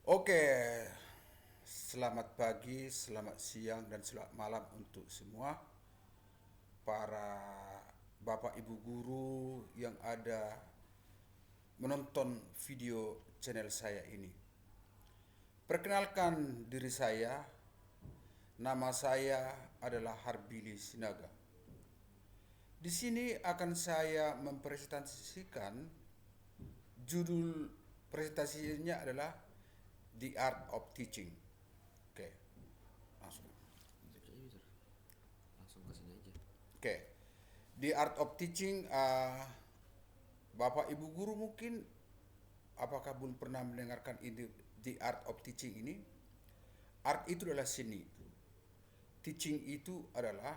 Oke, selamat pagi, selamat siang, dan selamat malam untuk semua para bapak ibu guru yang ada menonton video channel saya ini. Perkenalkan diri saya, nama saya adalah Harbili Sinaga. Di sini akan saya mempresentasikan judul presentasinya adalah The Art of Teaching. Oke, langsung. Langsung ke sini aja. Oke, The Art of Teaching, Bapak Ibu guru mungkin apakah belum pernah mendengarkan ini The Art of Teaching ini? Art itu adalah seni. Teaching itu adalah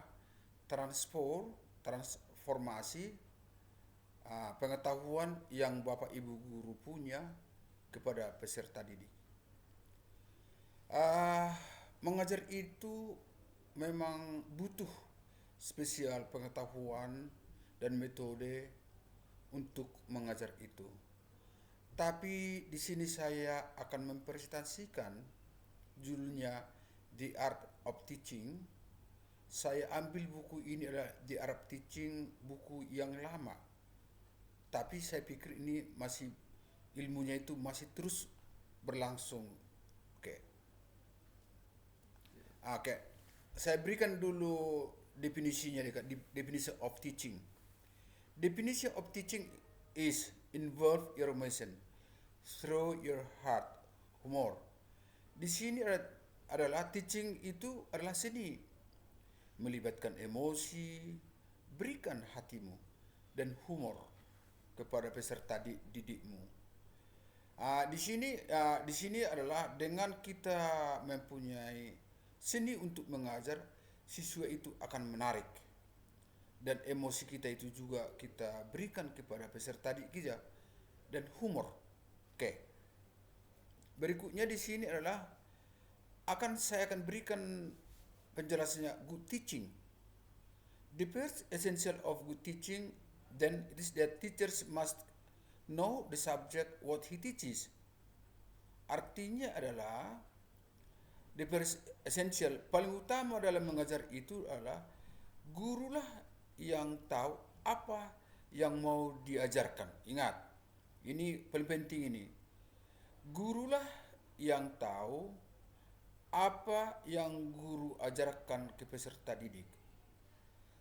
transformasi pengetahuan yang Bapak Ibu guru punya kepada peserta didik. Ah, Mengajar itu memang butuh spesial pengetahuan dan metode untuk mengajar itu. Tapi di sini saya akan mempresentasikan judulnya The Art of Teaching. Saya ambil buku ini adalah The Art of Teaching, buku yang lama. Tapi saya pikir ini masih ilmunya itu masih terus berlangsung. Oke. Oke. Saya berikan dulu definisinya, definisi of teaching. Definition of teaching is involve your emotion through your heart, humor. Di sini adalah teaching itu adalah seni, melibatkan emosi, berikan hatimu dan humor kepada peserta didikmu. Di sini adalah dengan kita mempunyai seni untuk mengajar, siswa itu akan menarik dan emosi kita itu juga kita berikan kepada peserta didik kita dan humor. Oke. Berikutnya di sini adalah saya akan berikan penjelasannya good teaching. The first essential of good teaching then it is that teachers must know the subject what he teaches. Artinya adalah the first essential paling utama dalam mengajar itu adalah gurulah yang tahu apa yang mau diajarkan. Ingat, ini paling penting ini. Gurulah yang tahu apa yang guru ajarkan ke peserta didik.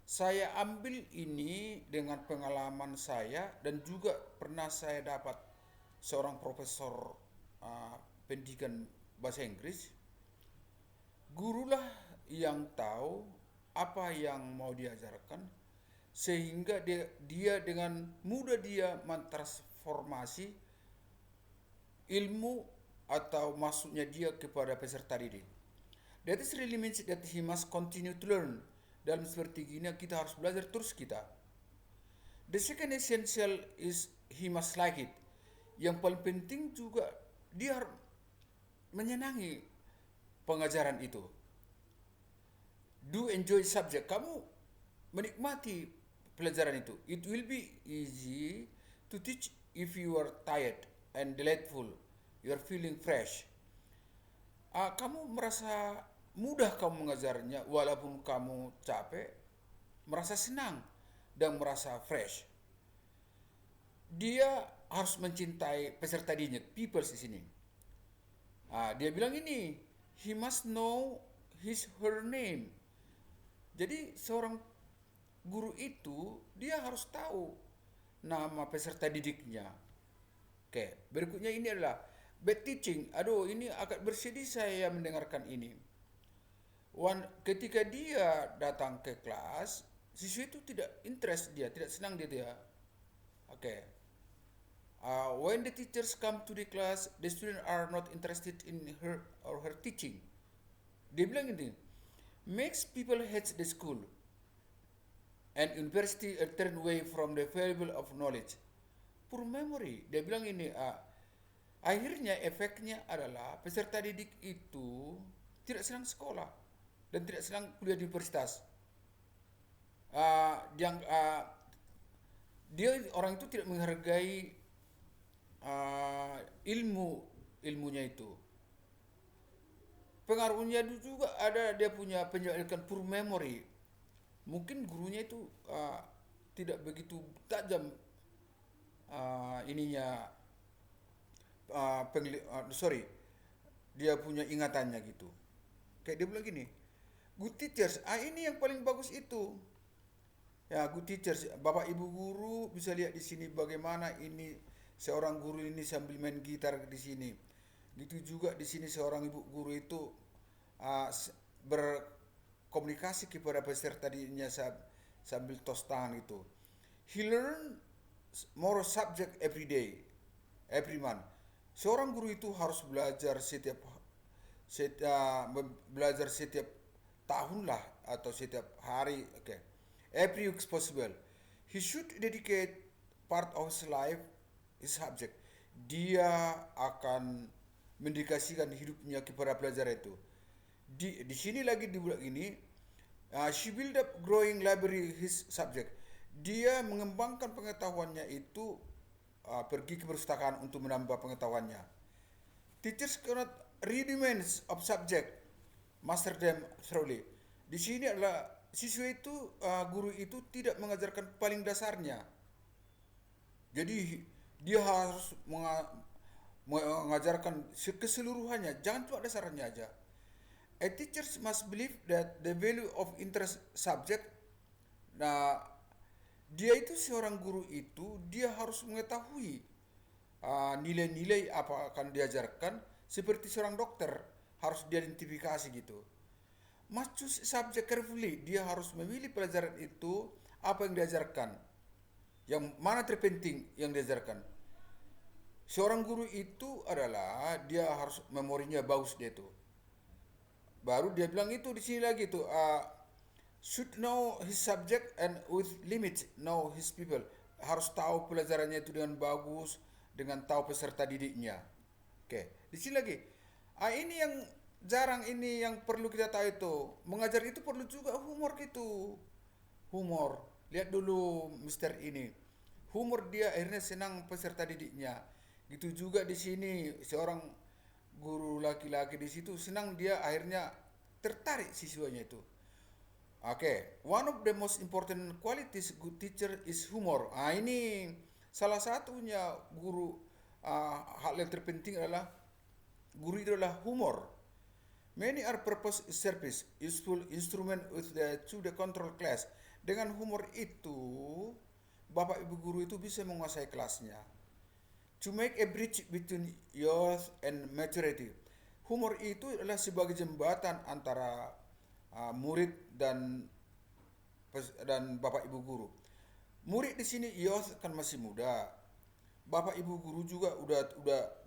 Saya ambil ini dengan pengalaman saya dan juga pernah saya dapat seorang profesor pendidikan bahasa Inggris. Gurulah yang tahu apa yang mau diajarkan sehingga dia dengan mudah dia mentransformasi ilmu atau maksudnya dia kepada peserta didik. That is really means that he must continue to learn. Dalam seperti gini kita harus belajar terus kita. The second essential is he must like it. Yang paling penting juga dia harus menyenangi pengajaran itu. Do enjoy subject. Kamu menikmati pelajaran itu. It will be easy to teach if you are tired and delightful. You are feeling fresh. Kamu merasa mudah kamu mengajarnya walaupun kamu capek, merasa senang dan merasa fresh. Dia harus mencintai peserta didik, people di sini. Dia bilang ini, he must know her name. Jadi seorang guru itu dia harus tahu nama peserta didiknya. Oke, berikutnya ini adalah bad teaching. Aduh, ini agak bersedih saya mendengarkan ini. Ketika dia datang ke kelas, siswa itu tidak interest dia, tidak senang dia. Oke. When the teachers come to the class, the students are not interested in her or her teaching. Dia bilang ini, makes people hate the school and university turn away from the valuable of knowledge. Poor memory. Dia bilang ini, akhirnya efeknya adalah peserta didik itu tidak senang sekolah dan tidak senang kuliah di universitas. Dia orang itu tidak menghargai ilmunya itu. pengaruhnya juga ada, dia punya penyelesaian poor memory. Mungkin gurunya itu tidak begitu tajam ininya, sorry, dia punya ingatannya gitu. Kayak dia bilang gini, good teachers, ini yang paling bagus itu. Ya, good teachers, Bapak Ibu guru bisa lihat di sini bagaimana ini seorang guru ini sambil main gitar di sini. Gitu juga di sini seorang ibu guru itu berkomunikasi kepada peserta dirinya sambil tos tangan itu. He learn more subject every day, every month. Seorang guru itu harus belajar belajar setiap tahun lah atau setiap hari, okay. Every week possible. He should dedicate part of his life, his subject. Dia akan mendedikasikan hidupnya kepada pelajaran itu. Di sini lagi dibuat ini, she build up growing library his subject. Dia mengembangkan pengetahuannya itu, pergi ke perpustakaan untuk menambah pengetahuannya. Teachers cannot rudiments of subject, master them thoroughly. Di sini adalah siswa itu, guru itu tidak mengajarkan paling dasarnya. Jadi dia harus mengajarkan keseluruhannya, jangan cuma dasarnya aja. A teacher must believe that the value of interest subject. Nah, dia itu seorang guru itu dia harus mengetahui nilai-nilai apa akan diajarkan, seperti seorang dokter harus diidentifikasi gitu. Must choose subject carefully, dia harus memilih pelajaran itu apa yang diajarkan, yang mana terpenting yang diajarkan. Seorang guru itu adalah dia harus memorinya bagus dia tuh. Baru dia bilang itu di sini lagi tuh, should know his subject and with limits know his people. Harus tahu pelajarannya itu dengan bagus, dengan tahu peserta didiknya. Oke, di sini lagi. Ini yang jarang, ini yang perlu kita tahu itu. Mengajar itu perlu juga humor gitu. Humor. Lihat dulu Mister ini. Humor, dia akhirnya senang peserta didiknya. Gitu juga di sini seorang guru laki-laki di situ senang, dia akhirnya tertarik siswanya itu. Oke, one of the most important qualities good teacher is humor. Ini salah satunya guru, hal yang terpenting adalah guru itu adalah humor. Many are purpose service, useful instrument with to the control class. Dengan humor itu, Bapak Ibu guru itu bisa menguasai kelasnya. To make a bridge between youth and maturity. Humor itu adalah sebagai jembatan antara murid dan Bapak Ibu guru. Murid di sini youth kan masih muda. Bapak Ibu guru juga udah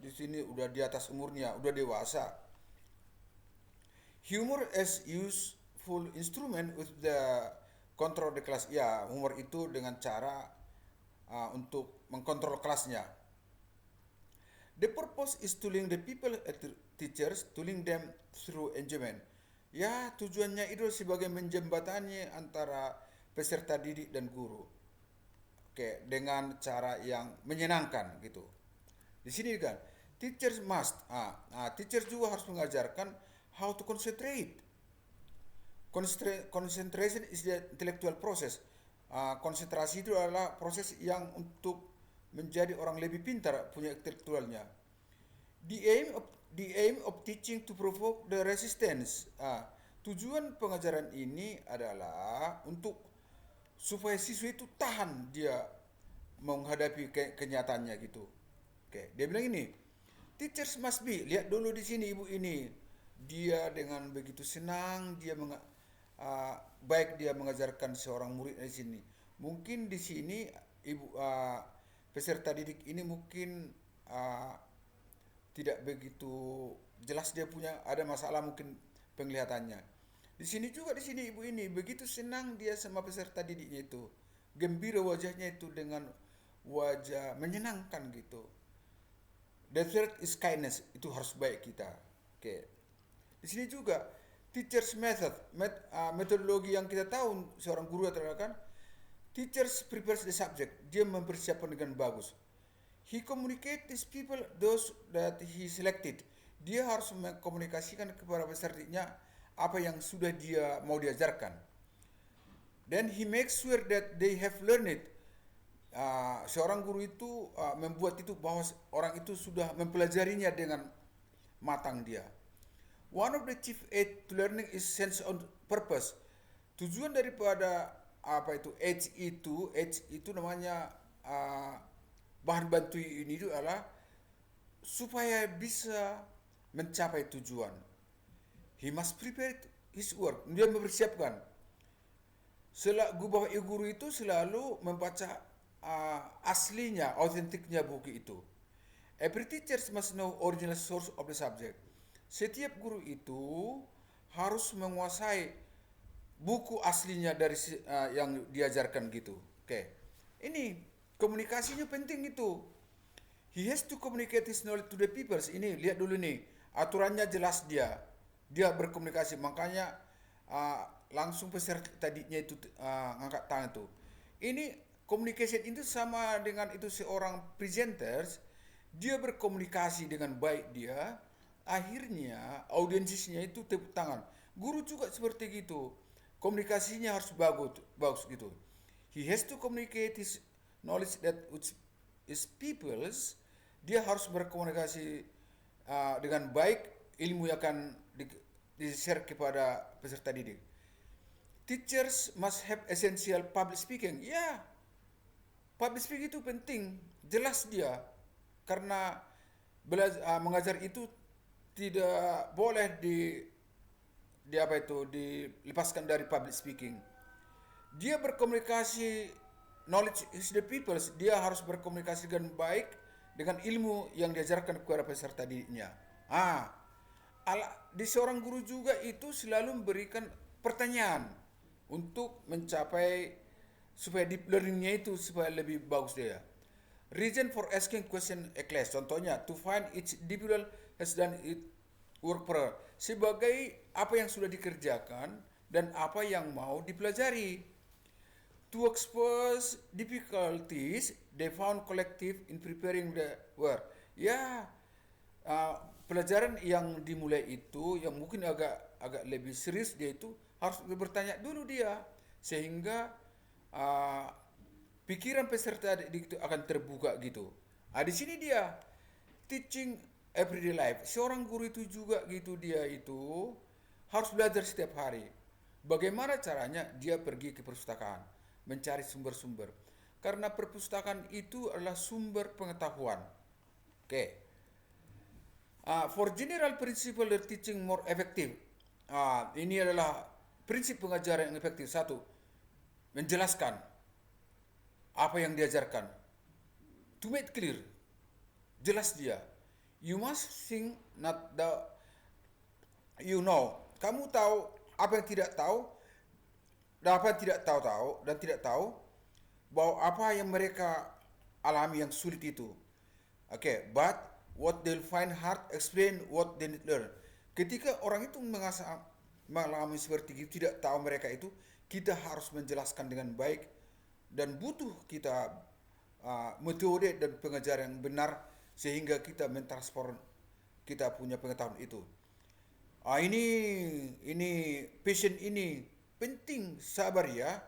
di sini udah di atas umurnya, udah dewasa. Humor as useful instrument with the control the class. Ya, humor itu dengan cara untuk mengkontrol kelasnya. The purpose is to link the people teachers, to link them through enjoyment. Ya, tujuannya itu sebagai menjembatani antara peserta didik dan guru. Oke, dengan cara yang menyenangkan gitu. Di sini kan, teachers must, teachers juga harus mengajarkan how to concentrate. Concentration is the intellectual process. Konsentrasi itu adalah proses yang untuk menjadi orang lebih pintar, punya intelektualnya. The aim of teaching to provoke the resistance. Tujuan pengajaran ini adalah untuk supaya siswa itu tahan dia menghadapi kenyataannya gitu. Oke, dia bilang ini, teachers must be, lihat dulu di sini ibu ini, dia dengan begitu senang dia baik dia mengajarkan seorang murid di sini. Mungkin di sini ibu peserta didik ini mungkin tidak begitu jelas, dia punya ada masalah mungkin penglihatannya. Di sini juga, di sini ibu ini begitu senang dia sama peserta didiknya itu, gembira wajahnya itu dengan wajah menyenangkan gitu. The third is kindness, itu harus baik kita. Oke. Di sini juga teachers method, metodologi yang kita tahu seorang guru adalah kan, teachers prepares the subject, dia mempersiapkan dengan bagus. He communicate these people, those that he selected. dia harus mengkomunikasikan kepada peserta didiknya apa yang sudah dia mau diajarkan. Then he makes sure that they have learned it. Seorang guru itu membuat itu bahwa orang itu sudah mempelajarinya dengan matang dia. One of the chief aid to learning is sense of purpose. Tujuan daripada apa itu H itu namanya bahan bantu ini itu adalah supaya bisa mencapai tujuan. He must prepare his work. Dia mempersiapkan. Bapak ibu guru itu selalu membaca aslinya, autentiknya buku itu. Every teacher must know original source of the subject. Setiap guru itu harus menguasai buku aslinya dari yang diajarkan gitu. Oke. Ini komunikasinya penting itu. He has to communicate his knowledge to the people. Ini lihat dulu nih, aturannya jelas dia. Dia berkomunikasi, makanya langsung peserta tadinya itu ngangkat tangan tuh. Ini communication itu sama dengan itu seorang presenters, dia berkomunikasi dengan baik dia, akhirnya audiensnya itu tepuk tangan. Guru juga seperti gitu. Komunikasinya harus bagus gitu. He has to communicate his knowledge that his peoples. Dia harus berkomunikasi dengan baik, ilmu yang akan di-share kepada peserta didik. Teachers must have essential public speaking. Ya, public speaking itu penting, jelas dia. Karena mengajar itu tidak boleh dilepaskan dari public speaking. Dia berkomunikasi knowledge is the people. Dia harus berkomunikasi dengan baik dengan ilmu yang diajarkan kepada peserta didiknya. Di seorang guru juga itu selalu memberikan pertanyaan untuk mencapai supaya deep learningnya itu supaya lebih bagus dia. Reason for asking question a class. Contohnya, to find each individual has done it work for sebagai apa yang sudah dikerjakan dan apa yang mau dipelajari. To expose difficulties, they found collective in preparing the work. Ya, pelajaran yang dimulai itu, yang mungkin agak lebih serius dia itu harus bertanya dulu dia, sehingga pikiran peserta itu akan terbuka gitu. Di sini dia teaching everyday life. Seorang guru itu juga gitu, dia itu harus belajar setiap hari. Bagaimana caranya? Dia pergi ke perpustakaan, mencari sumber-sumber. Karena perpustakaan itu adalah sumber pengetahuan. Oke. For general principle of teaching more effective. Ini adalah prinsip pengajaran yang efektif. Satu, menjelaskan apa yang diajarkan. To make clear, jelas dia. You must think not the you know. Kamu tahu apa yang tidak tahu, dan apa yang tidak tahu bahwa apa yang mereka alami yang sulit itu. But what they'll find hard, explain what they need learn. Ketika orang itu mengalami seperti itu, tidak tahu mereka itu, kita harus menjelaskan dengan baik dan butuh kita metode dan pengajaran yang benar sehingga kita mentransfer kita punya pengetahuan itu. Ini passion ini penting, sabar ya,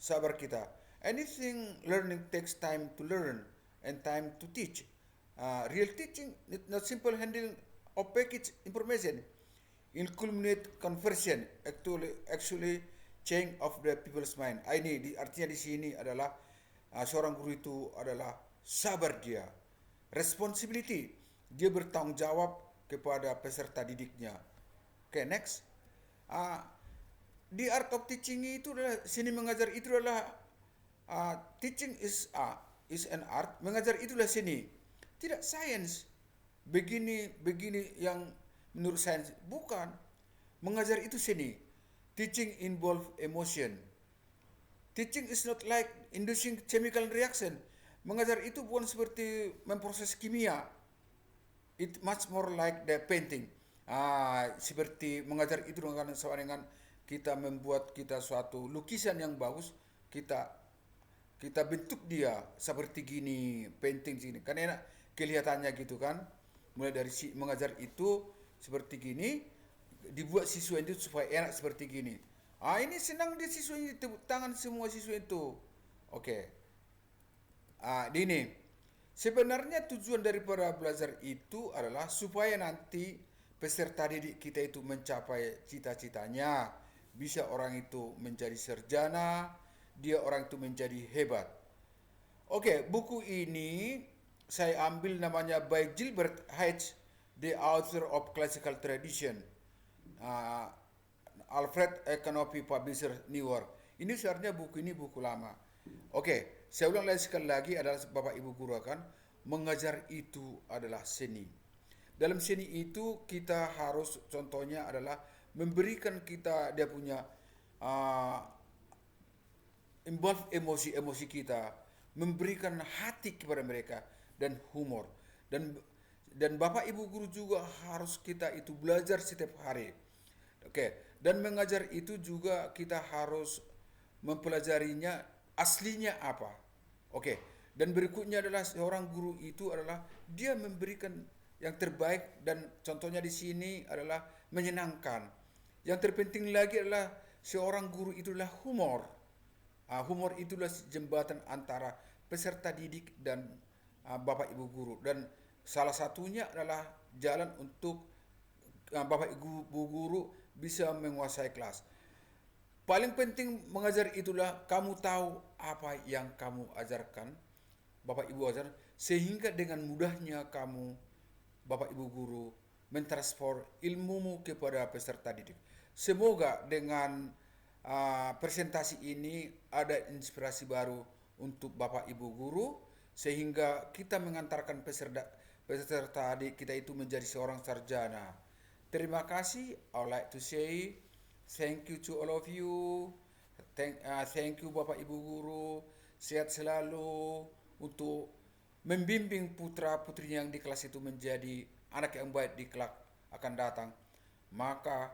sabar kita. Anything learning takes time to learn and time to teach. Real teaching is not simple handling of package information. In culminate conversion, actually change of the people's mind. Artinya di sini adalah seorang guru itu adalah sabar dia, responsibility, dia bertanggung jawab kepada peserta didiknya. Next. The art of teaching itu adalah, seni mengajar itu adalah teaching is an art. Mengajar itulah seni, tidak sains. Begini yang menurut sains, bukan. Mengajar itu seni. Teaching involve emotion. Teaching is not like inducing chemical reaction. Mengajar itu bukan seperti memproses kimia. It much more like the painting. Seperti mengajar itu sama dengan kita membuat kita suatu lukisan yang bagus, kita bentuk dia seperti gini, painting sini. Kan enak kelihatannya gitu kan. mulai dari mengajar itu seperti gini, dibuat siswa itu supaya enak seperti gini. Ini senang dia siswa ini, tepuk tangan semua siswa itu. Oke. Ini sebenarnya tujuan daripada belajar itu adalah supaya nanti peserta didik kita itu mencapai cita-citanya, bisa orang itu menjadi sarjana, dia orang itu menjadi hebat. Oke, buku ini saya ambil namanya by Gilbert H. The Author of Classical Tradition. Uh, Alfred Economy Publisher, New York. Ini sebenarnya buku ini buku lama. Oke, saya ulang lagi sekali lagi adalah Bapak Ibu guru akan mengajar itu adalah seni. Dalam seni itu kita harus contohnya adalah memberikan kita dia punya uh, involve emosi-emosi kita, memberikan hati kepada mereka dan humor. Dan Bapak Ibu guru juga harus kita itu belajar setiap hari. Oke, dan mengajar itu juga kita harus mempelajarinya aslinya apa. Oke, dan berikutnya adalah seorang guru itu adalah dia memberikan yang terbaik dan contohnya di sini adalah menyenangkan. Yang terpenting lagi adalah seorang guru itulah humor. Humor itulah jembatan antara peserta didik dan Bapak Ibu guru, dan salah satunya adalah jalan untuk Bapak Ibu guru bisa menguasai kelas. Paling penting mengajar itulah kamu tahu apa yang kamu ajarkan, Bapak Ibu ajar, sehingga dengan mudahnya kamu, Bapak Ibu guru, mentransfer ilmumu kepada peserta didik. Semoga dengan presentasi ini ada inspirasi baru untuk Bapak Ibu guru, sehingga kita mengantarkan peserta didik kita itu menjadi seorang sarjana. Terima kasih. I would like to say thank you to all of you. Thank you Bapak Ibu guru. Sehat selalu untuk membimbing putra putrinya yang di kelas itu menjadi anak yang baik di kelak akan datang. Maka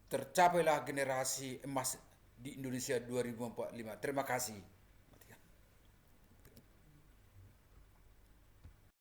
tercapailah generasi emas di Indonesia 2045. Terima kasih.